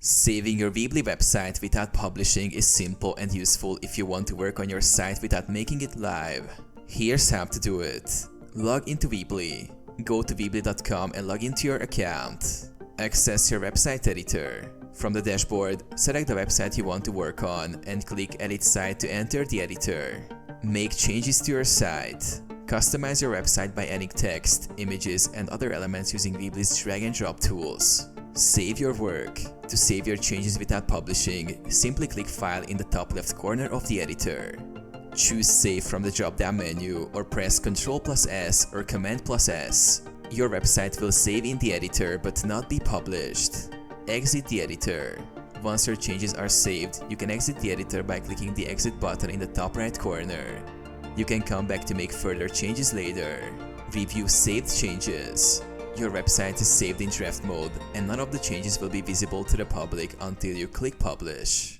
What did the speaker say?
Saving your Weebly website without publishing is simple and useful if you want to work on your site without making it live. Here's how to do it. Log into Weebly. Go to weebly.com and log into your account. Access your website editor. From the dashboard, select the website you want to work on and click Edit Site to enter the editor. Make changes to your site. Customize your website by adding text, images, and other elements using Weebly's drag and drop tools. Save your work. To save your changes without publishing, simply click File in the top left corner of the editor. Choose Save from the drop-down menu or press Ctrl+S or Command+S. Your website will save in the editor but not be published. Exit the editor. Once your changes are saved, you can exit the editor by clicking the Exit button in the top right corner. You can come back to make further changes later. Review saved changes. Your website is saved in draft mode, and none of the changes will be visible to the public until you click Publish.